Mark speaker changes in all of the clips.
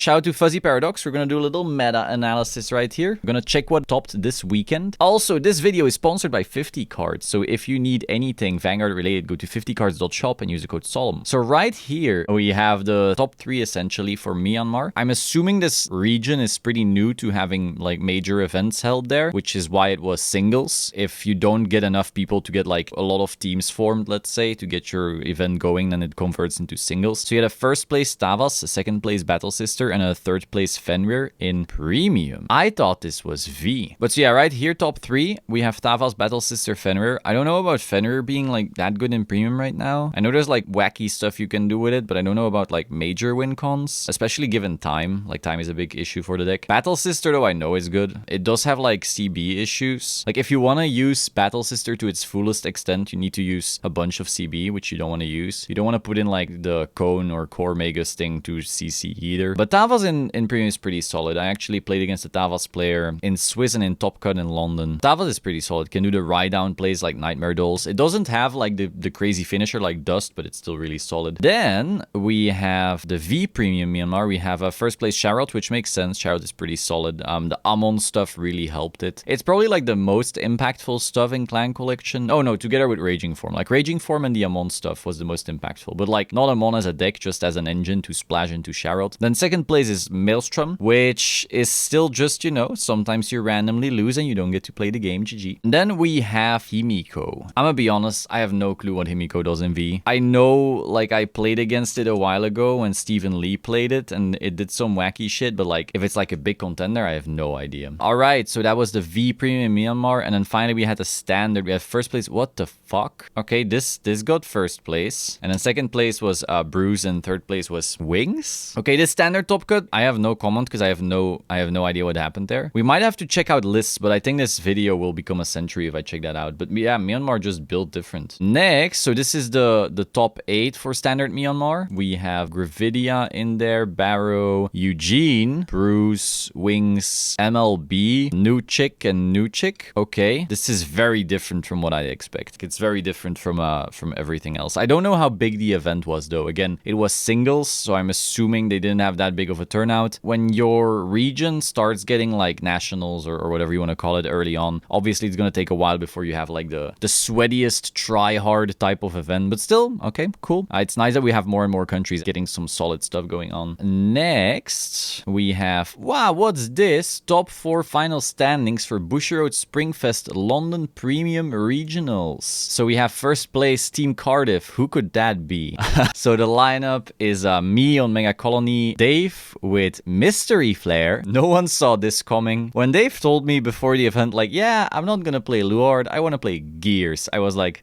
Speaker 1: Shout out to Fuzzy Paradox. We're gonna do a little meta analysis right here. We're gonna check what topped this weekend. Also, this video is sponsored by 50 Cards. So if you need anything Vanguard related, go to 50cards.shop and use the code Solemn. So right here, we have the top 3 essentially for Myanmar. I'm assuming this region is pretty new to having like major events held there, which is why it was singles. If you don't get enough people to get like a lot of teams formed, let's say, to get your event going, then it converts into singles. So you had a first place Tavas, a second place Battle Sister, and a third place Fenrir in Premium. I thought this was V. But so yeah, right here, top 3, we have Tavas, Battle Sister, Fenrir. I don't know about Fenrir being like that good in Premium right now. I know there's like wacky stuff you can do with it, but I don't know about like major win cons, especially given time. Like time is a big issue for the deck. Battle Sister though, I know is good. It does have like CB issues. Like if you want to use Battle Sister to its fullest extent, you need to use a bunch of CB, which you don't want to use. You don't want to put in like the Cone or Core Megas thing to CC either. But Tavas in Premium is pretty solid. I actually played against a Tavas player in Swiss and in Top Cut in London. Tavas is pretty solid. Can do the ride down plays like Nightmare Dolls. It doesn't have like the crazy finisher like Dust, but it's still really solid. Then we have the V Premium Myanmar. We have a first place Sharot, which makes sense. Sharot is pretty solid. The Amon stuff really helped it. It's probably like the most impactful stuff in Clan Collection. Oh no, together with Raging Form. Like Raging Form and the Amon stuff was the most impactful. But like not Amon as a deck, just as an engine to splash into Sharot. Then second place is Maelstrom, which is still just, you know, sometimes you randomly lose and you don't get to play the game. GG. And then we have Himiko. I'm gonna be honest, I have no clue what Himiko does in V. I know, like, I played against it a while ago when Stephen Lee played it and it did some wacky shit, but like, if it's like a big contender, I have no idea. Alright, so that was the V Premium Myanmar, and then finally we had the standard. We have first place. What the fuck? Okay, this got first place, and then second place was Bruce, and third place was Wings. Okay, this standard top cut, I have no comment because I have no idea what happened there. We might have to check out lists, but I think this video will become a century if I check that out. But yeah, Myanmar just built different. Next, so this is the top 8 for standard Myanmar. We have Gravidia in there, Barrow, Eugene, Bruce, Wings, MLB, New Chick, and New Chick. Okay, this is very different from what I expect. It's very different from everything else. I don't know how big the event was though. Again, it was singles, so I'm assuming they didn't have that big of a turnout. When your region starts getting like nationals or whatever you want to call it early on, obviously it's gonna take a while before you have like the sweatiest try hard type of event, but still, okay, cool. It's nice that we have more and more countries getting some solid stuff going on. Next, we have, wow, what's this? Top 4 final standings for Bushiroad Springfest London Premium Regionals. So we have first place Team Cardiff. Who could that be? So the lineup is me on Mega Colony, Dave with Mystery Flare. No one saw this coming. When Dave told me before the event, like, yeah, I'm not gonna play Luard, I want to play Gears, I was like,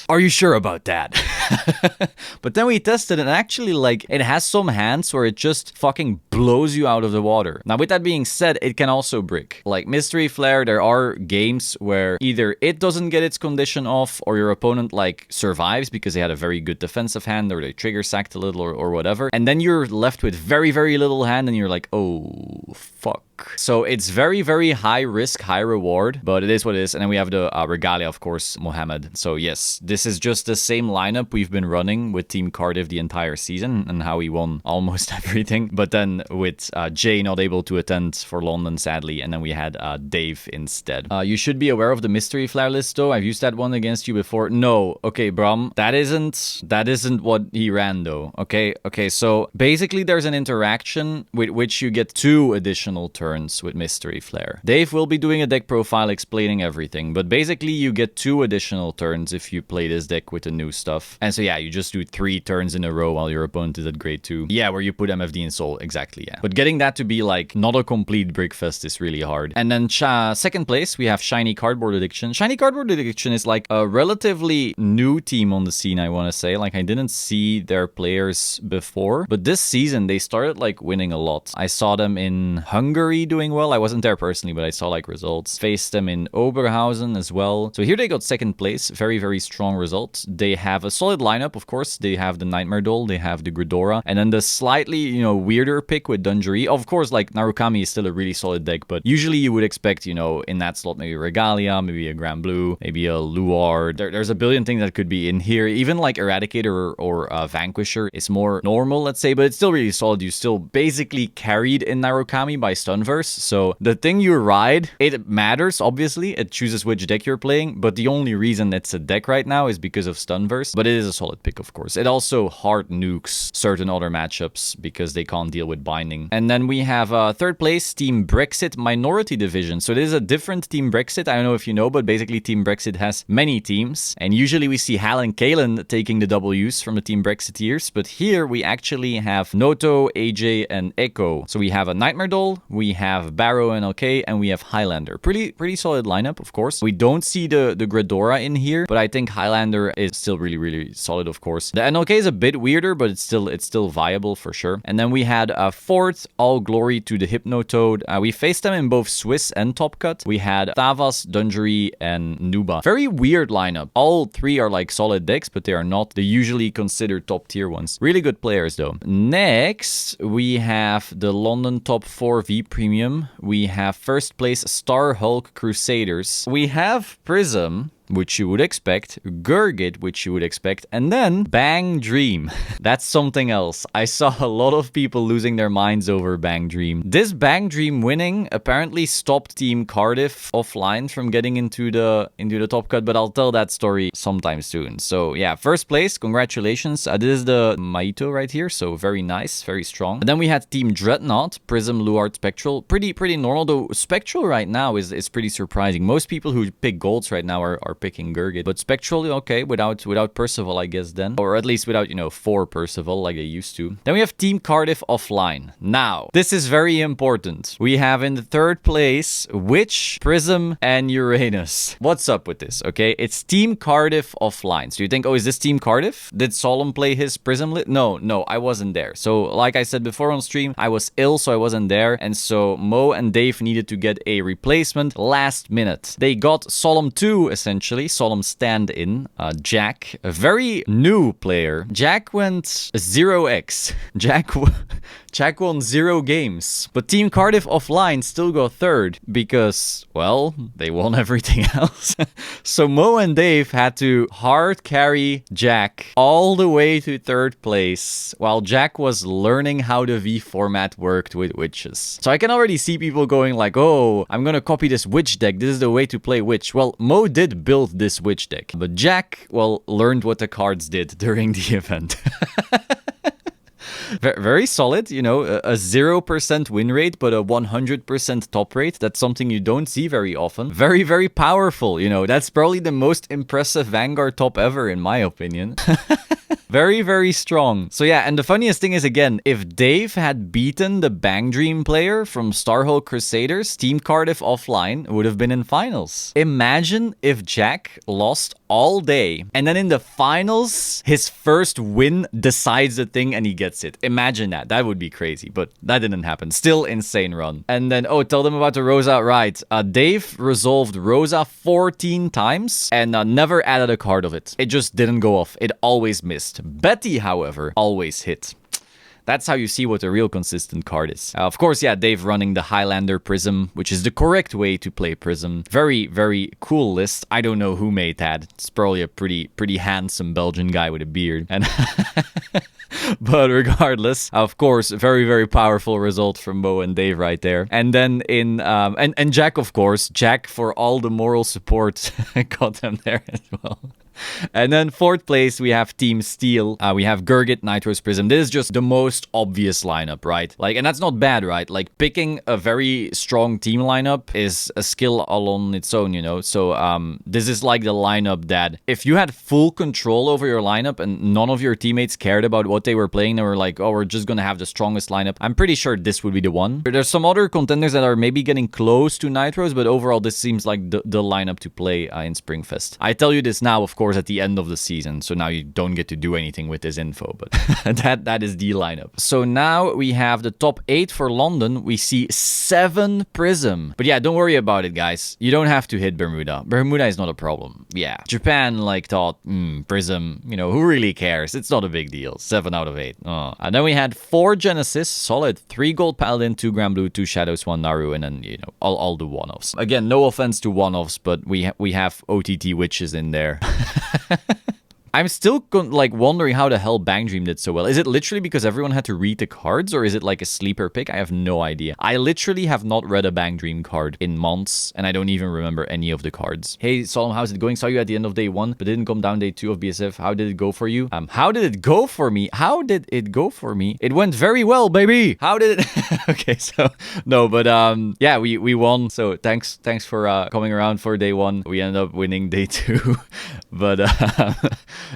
Speaker 1: are you sure about that? But then we tested it, and actually, like, it has some hands where it just fucking blows you out of the water. Now, with that being said, it can also brick. Like Mystery Flare, there are games where either it doesn't get its condition off, or your opponent, like, survives because they had a very good defensive hand, or they trigger sacked a little, or whatever. And then you're left with very, very little hand, and you're like, oh, fuck. So it's very, very high risk, high reward, but it is what it is. And then we have the Regalia, of course, Mohammed. So yes, this is just the same lineup we've been running with Team Cardiff the entire season, and how he won almost everything. But then with Jay not able to attend for London, sadly, and then we had Dave instead. You should be aware of the Mystery Flare list, though. I've used that one against you before. No, okay, Bram, that isn't what he ran, though. Okay, so basically there's an interaction with which you get 2 additional turns with Mystery Flare. Dave will be doing a deck profile explaining everything, but basically you get 2 additional turns if you play this deck with the new stuff. And so yeah, you just do 3 turns in a row while your opponent is at grade 2. Yeah, where you put MFD in Soul, exactly, yeah. But getting that to be like not a complete Brickfest is really hard. And then second place, we have Shiny Cardboard Addiction. Shiny Cardboard Addiction is like a relatively new team on the scene, I want to say. Like, I didn't see their players before, but this season they started like winning a lot. I saw them in Hungary doing well. I wasn't there personally, but I saw like results. Faced them in Oberhausen as well. So here they got second place. Very, very strong results. They have a solid lineup, of course. They have the Nightmare Doll, they have the Gridora, and then the slightly, you know, weirder pick pick with Dunjuri. Of course, like, Narukami is still a really solid deck, but usually you would expect, you know, in that slot, maybe Regalia, maybe a Grand Blue, maybe a Luar. There's a billion things that could be in here. Even like Eradicator or Vanquisher is more normal, let's say, but it's still really solid. You still basically carried in Narukami by Stunverse. So the thing you ride, it matters, obviously. It chooses which deck you're playing, but the only reason it's a deck right now is because of Stunverse. But it is a solid pick, of course. It also hard nukes certain other matchups because they can't deal with binding. And then we have third place, Team Brexit Minority Division. So this is a different Team Brexit. I don't know if you know, but basically Team Brexit has many teams. And usually we see Hal and Kalen taking the W's from the Team Brexiteers. But here we actually have Noto, AJ, and Echo. So we have a Nightmare Doll, we have Barrow and NLK, and we have Highlander. Pretty solid lineup, of course. We don't see the Gredora in here, but I think Highlander is still really solid, of course. The NLK is a bit weirder, but it's still viable for sure. And then we had fourth, All Glory to the Hypnotoad. We faced them in both Swiss and Top Cut. We had Thavas, Dunjuri, and Nuba. Very weird lineup. All three are like solid decks, but they are not the usually considered top tier ones. Really good players though. Next, we have the London Top 4 V Premium. We have first place Star Hulk Crusaders. We have Prism, which you would expect, Gurgit, which you would expect, and then Bang Dream. That's something else. I saw a lot of people losing their minds over Bang Dream. This Bang Dream winning apparently stopped Team Cardiff offline from getting into the top cut, but I'll tell that story sometime soon. So yeah, first place, congratulations. This is the Maito right here, so very nice, very strong. And then we had Team Dreadnought, Prism, Luard, Spectral. Pretty normal, though Spectral right now is pretty surprising. Most people who pick golds right now are picking Gurgit, but Spectral, okay, without Percival, I guess then, or at least without, you know, 4 Percival like they used to. Then we have Team Cardiff offline. Now, this is very important. We have in the third place Witch, Prism, and Uranus. What's up with this? Okay, it's Team Cardiff offline. So you think, oh, is this Team Cardiff? Did Solemn play his Prism lit? No, I wasn't there. So like I said before on stream, I was ill, so I wasn't there, and so Mo and Dave needed to get a replacement last minute. They got Solemn 2 essentially. Solemn stand-in, Jack, a very new player. Jack went 0x. Jack won 0 games. But Team Cardiff offline still got third because, well, they won everything else. So Mo and Dave had to hard carry Jack all the way to third place while Jack was learning how the V format worked with witches. So I can already see people going like, oh, I'm gonna copy this witch deck. This is the way to play witch. Well, Mo did build this witch deck, but Jack, well, learned what the cards did during the event. Very solid, you know, a 0% win rate, but a 100% top rate. That's something you don't see very often. Very powerful, you know. That's probably the most impressive Vanguard top ever, in my opinion. Very strong. So yeah, and the funniest thing is, again, if Dave had beaten the Bang Dream player from Starhawk Crusaders, Team Cardiff offline would have been in finals. Imagine if Jack lost all day, and then in the finals, his first win decides the thing and he gets it. Imagine that. That would be crazy, but that didn't happen. Still insane run. And then, oh, tell them about the Rosa. Right. Dave resolved Rosa 14 times and never added a card of it. It just didn't go off. It always missed. Betty, however, always hit. That's how you see what a real consistent card is. Of course, yeah, Dave running the Highlander Prism, which is the correct way to play Prism. Very cool list. I don't know who made that. It's probably a pretty handsome Belgian guy with a beard. And but regardless, of course, very powerful result from Mo and Dave right there. And then in and Jack, of course, Jack for all the moral support got them there as well. And then fourth place, we have Team Steel. We have Gurgit, Nitros, Prism. This is just the most obvious lineup, right? Like, and that's not bad, right? Like, picking a very strong team lineup is a skill all on its own, you know? So, this is like the lineup that if you had full control over your lineup and none of your teammates cared about what they were playing, they were like, oh, we're just gonna have the strongest lineup. I'm pretty sure this would be the one. There's some other contenders that are maybe getting close to Nitros, but overall, this seems like the lineup to play in Springfest. I tell you this now, of course, course, at the end of the season. So now you don't get to do anything with this info, but that is the lineup. So now we have the top 8 for London. We see 7 Prism. But yeah, don't worry about it, guys. You don't have to hit Bermuda. Bermuda is not a problem. Yeah. Japan, like, thought, Prism, you know, who really cares? It's not a big deal. 7 out of 8. Oh. And then we had 4 Genesis, solid. 3 Gold Paladin, 2 Grand Blue, 2 Shadows, 1 Naru, and then, you know, all the one-offs. Again, no offense to one-offs, but we have OTT witches in there. I'm still like wondering how the hell Bang Dream did so well. Is it literally because everyone had to read the cards, or is it like a sleeper pick? I have no idea. I literally have not read a Bang Dream card in months, and I don't even remember any of the cards. Hey, Solemn, how's it going? Saw you at the end of day 1, but didn't come down day 2 of BSF. How did it go for you? How did it go for me? How did it go for me? It went very well, baby. How did it? Okay, so no, but yeah, we won. So thanks for coming around for day 1. We ended up winning day 2, but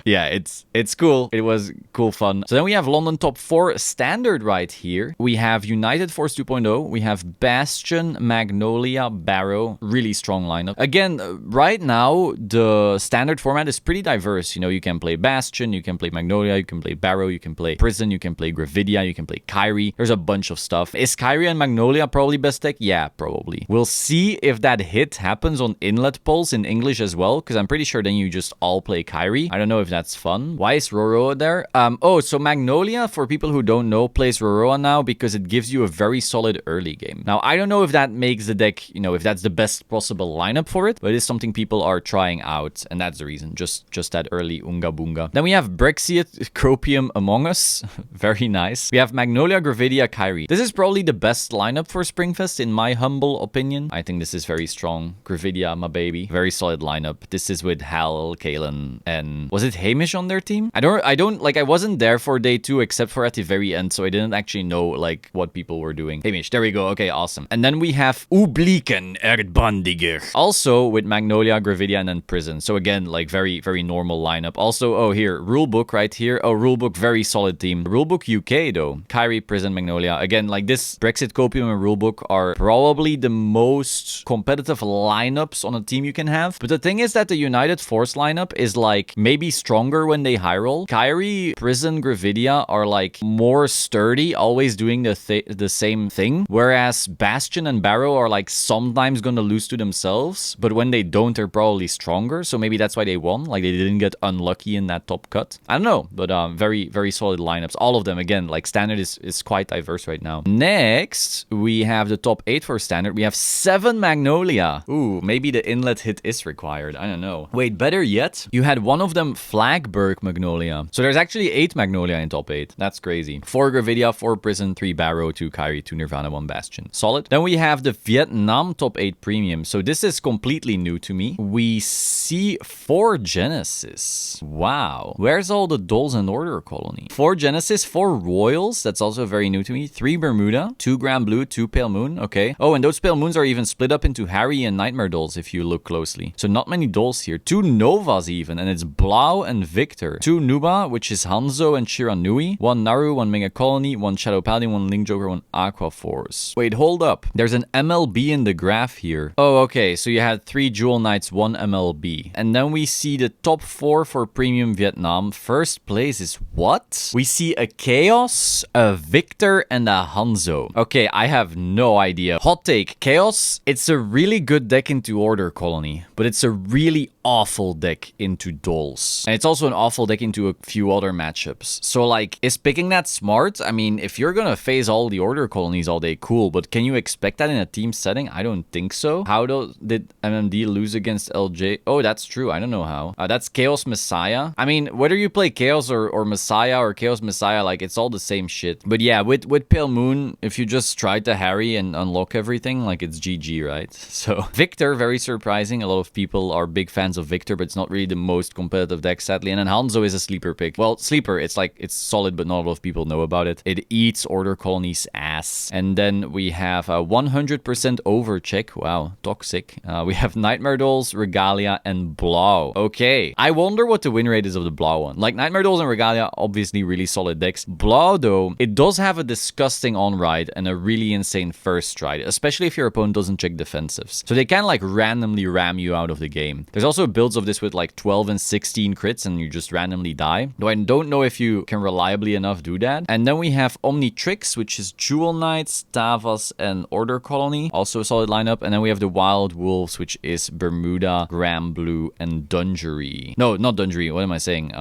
Speaker 1: yeah, it's cool. It was cool fun. So then we have London top 4 standard right here. We have United Force 2.0. We have Bastion, Magnolia, Barrow. Really strong lineup. Again, right now, the standard format is pretty diverse. You know, you can play Bastion, you can play Magnolia, you can play Barrow, you can play Prison, you can play Gravidia, you can play Kyrie. There's a bunch of stuff. Is Kyrie and Magnolia probably best deck? Yeah, probably. We'll see if that hit happens on Inlet Pulse in English as well, because I'm pretty sure then you just all play Kyrie. I don't know if that's fun. Why is Roroa there? Oh, so Magnolia, for people who don't know, plays Roroa now because it gives you a very solid early game. Now, I don't know if that makes the deck, you know, if that's the best possible lineup for it, but it is something people are trying out, and that's the reason. Just that early Unga Boonga. Then we have Brexiat, Cropium, Among Us. Very nice. We have Magnolia, Gravidia, Kyrie. This is probably the best lineup for Springfest, in my humble opinion. I think this is very strong. Gravidia, my baby. Very solid lineup. This is with Hal, Kalen, and was it Hamish on their team? I don't like, I wasn't there for day 2 except for at the very end, so I didn't actually know like what people were doing. Hamish, there we go. Okay, awesome. And then we have Obliken Erdbandiger. Also with Magnolia, Gravidia, and then Prison. So again, like very normal lineup. Also, oh here, Rulebook right here. Oh, Rulebook, very solid team. Rulebook UK though. Kyrie, Prison, Magnolia. Again, like this Brexit, Copium, and Rulebook are probably the most competitive lineups on a team you can have. But the thing is that the United Force lineup is like maybe stronger when they high roll. Kyrie, Prison, Gravidia are like more sturdy, always doing the same thing. Whereas Bastion and Barrow are like sometimes gonna lose to themselves, but when they don't, they're probably stronger. So maybe that's why they won. Like they didn't get unlucky in that top cut. I don't know, but very solid lineups. All of them, again, like standard is quite diverse right now. Next, we have the top 8 for standard. We have 7 Magnolia. Ooh, maybe the inlet hit is required. I don't know. Wait, better yet, you had one of them Flagberg Magnolia. So there's actually 8 Magnolia in top 8. That's crazy. 4 Gravidia, 4 Prison, 3 Barrow, 2 Kyrie, 2 Nirvana, 1 Bastion. Solid. Then we have the Vietnam top 8 premium. So this is completely new to me. We see 4 Genesis. Wow. Where's all the Dolls and Order Colony? 4 Genesis, 4 Royals. That's also very new to me. 3 Bermuda, 2 Grand Blue, 2 Pale Moon. Okay. Oh, and those Pale Moons are even split up into Harry and Nightmare Dolls if you look closely. So not many Dolls here. 2 Novas even, and it's Blau and Victor. 2 Nuba, which is Hanzo and Shiranui. 1 Naru, 1 Mega Colony, 1 Shadow Paladin, 1 Link Joker, 1 Aqua Force. Wait, hold up. There's an MLB in the graph here. Oh, okay. So you had 3 Jewel Knights, 1 MLB. And then we see the top 4 for Premium Vietnam. First place is what? We see a Chaos, a Victor, and a Hanzo. Okay, I have no idea. Hot take. Chaos, it's a really good deck into Order Colony, but it's a really awful deck into Dolls. And it's also an awful deck into a few other matchups. So like, is picking that smart? I mean, if you're gonna phase all the Order Colonies all day, cool, but can you expect that in a team setting? I don't think so. How did MMD lose against LJ? Oh, that's true. I don't know how. That's Chaos Messiah. I mean, whether you play Chaos or Messiah or Chaos Messiah, like it's all the same shit. But yeah, with Pale Moon, if you just try to harry and unlock everything, like it's GG, right? So Victor, very surprising. A lot of people are big fans of Victor, but it's not really the most competitive deck, sadly. And then Hanzo is a sleeper pick. Well, sleeper, it's like, it's solid, but not a lot of people know about it. It eats Order Colony's ass. And then we have a 100% overcheck. Wow, toxic. We have Nightmare Dolls, Regalia, and Blau. Okay, I wonder what the win rate is of the Blau one. Like, Nightmare Dolls and Regalia, obviously really solid decks. Blau, though, it does have a disgusting on-ride and a really insane first stride, especially if your opponent doesn't check defensives. So they can, like, randomly ram you out of the game. There's also also builds of this with like 12 and 16 crits and you just randomly die. Though I don't know if you can reliably enough do that. And then we have Omnitrix, which is Jewel Knights, Tavas, and Order Colony. Also a solid lineup. And then we have the Wild Wolves, which is Bermuda, Graham Blue, and Dungery. No, not Dungery. What am I saying?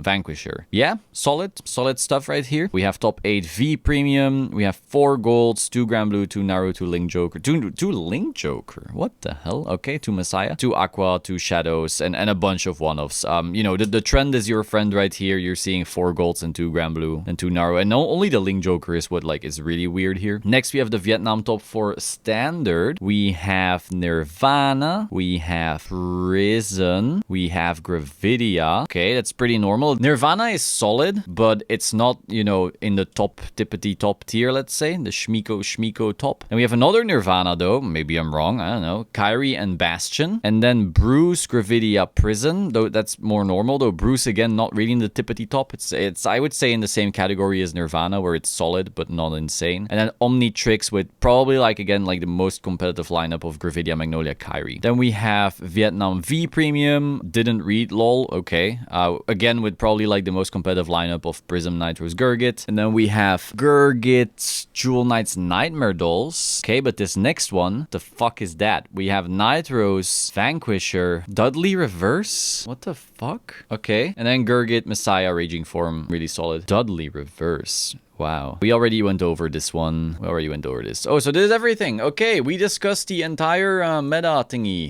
Speaker 1: Vanquisher. Yeah, solid stuff right here. We have top 8 V Premium. We have 4 golds, 2 Graham Blue, 2 Naru, 2 Link Joker. 2 Link Joker? What the hell? Okay, 2 Messiah, 2 Aqua, 2 Shadows, and a bunch of one-offs. You know, the trend is your friend right here. You're seeing 4 golds and 2 Graham Blue and 2 Naru. And only the Link Joker is what like is really weird here. Next, we have the Vietnam top 4 standard. We have Nirvana. We have Prison. We have Gravidia. Okay, that's pretty normal. Nirvana is solid, but it's not, you know, in the top tippity top tier, let's say. The Shmiko top. And we have another Nirvana though. Maybe I'm wrong. I don't know. Kyrie and Bastion. And then Bruce, Gravidia, Prison. Though that's more normal. Though Bruce, again, not really in the tippity top. It's I would say in the same category as Nirvana, where it's solid but not insane. And then Omnitrix with probably like, again, like the most competitive lineup of Gravidia, Magnolia, Kyrie. Then we have Vietnam V Premium. Didn't read, lol. Okay. Again, with probably like the most competitive lineup of Prism, Nitros, Gurgit. And then we have Gurgit, Jewel Knights, Nightmare Dolls. Okay, but this next one, the fuck is that? We have Nitros, Vanquisher, Dudley Reverse. What the fuck? Okay. And then Gurgit, Messiah, Raging Form. Really solid. Dudley Reverse. Wow. We already went over this one. We already went over this. Oh, so this is everything. Okay, we discussed the entire meta thingy.